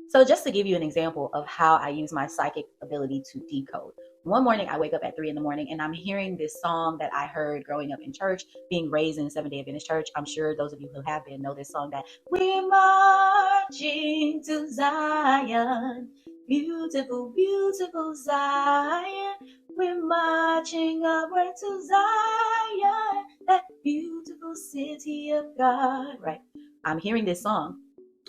So just to give you an example of how I use my psychic ability to decode. One morning I wake up at 3 in the morning and I'm hearing this song that I heard growing up in church, being raised in the Seventh-day Adventist church. I'm sure those of you who have been know this song, that we're marching to Zion, beautiful, beautiful Zion. We're marching upward to Zion, that beautiful city of God. Right? I'm hearing this song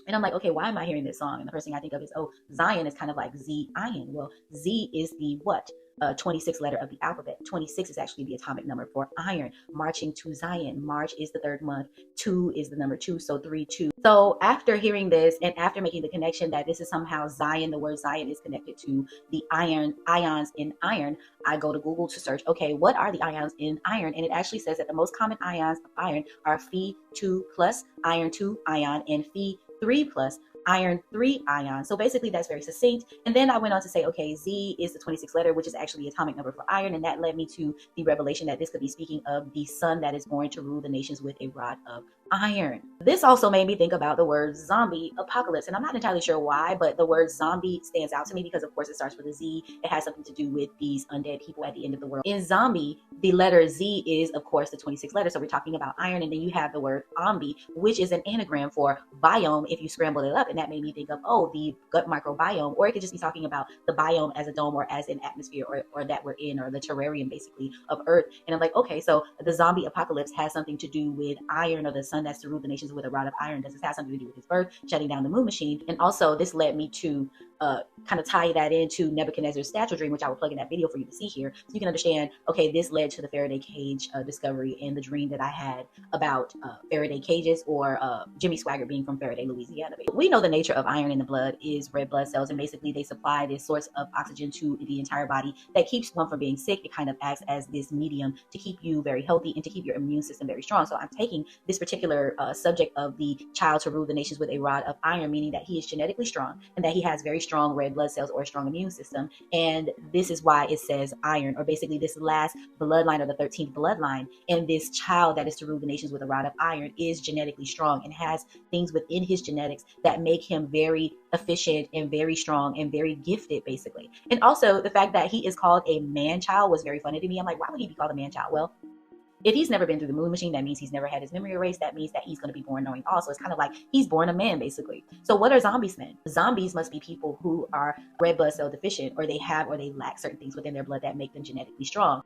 and I'm like, okay, why am I hearing this song? And the first thing I think of is, oh, Zion is kind of like Z-ion. Well, Z is the what? 26th letter of the alphabet. 26 is actually the atomic number for iron. Marching to Zion. March is the third month. 2 is the number 2, so 3, 2. So after hearing this and after making the connection that this is somehow Zion, the word Zion is connected to the ions in iron, I go to Google to search, okay, what are the ions in iron? And it actually says that the most common ions of iron are Fe2 plus, iron 2 ion, and Fe3 plus, iron 3 ion. So basically that's very succinct. And then I went on to say, okay, Z is the 26th letter, which is actually the atomic number for iron. And that led me to the revelation that this could be speaking of the son that is born to rule the nations with a rod of iron. This also made me think about the word zombie apocalypse. And I'm not entirely sure why, but the word zombie stands out to me because of course it starts with a Z. It has something to do with these undead people at the end of the world. In zombie, the letter Z is of course the 26th letter. So we're talking about iron. And then you have the word ombi, which is an anagram for biome if you scramble it up. And that made me think of, oh, the gut microbiome, or it could just be talking about the biome as a dome or as an atmosphere or that we're in, or the terrarium basically of Earth. And I'm like, okay, so the zombie apocalypse has something to do with iron, or the son that's to rule the nations with a rod of iron. Does this have something to do with his birth, shutting down the moon machine? And also this led me to kind of tie that into Nebuchadnezzar's statue dream, which I will plug in that video for you to see here, so you can understand, okay, this led to the Faraday cage discovery and the dream that I had about Faraday cages, or Jimmy Swaggart being from Faraday, Louisiana. We know the nature of iron in the blood is red blood cells, and basically they supply this source of oxygen to the entire body that keeps one from being sick. It kind of acts as this medium to keep you very healthy and to keep your immune system very strong. So I'm taking this particular subject of the child to rule the nations with a rod of iron, meaning that he is genetically strong and that he has very strong red blood cells or a strong immune system. And this is why it says iron, or basically this last bloodline, or the 13th bloodline. And this child that is to rule the nations with a rod of iron is genetically strong and has things within his genetics that make him very efficient and very strong and very gifted, basically. And also the fact that he is called a man child was very funny to me. I'm like, why would he be called a man child? Well, if he's never been through the moon machine, that means he's never had his memory erased. That means that he's going to be born knowing all. So it's kind of like he's born a man, basically. So what are zombies then? Zombies must be people who are red blood cell deficient, or they have or they lack certain things within their blood that make them genetically strong.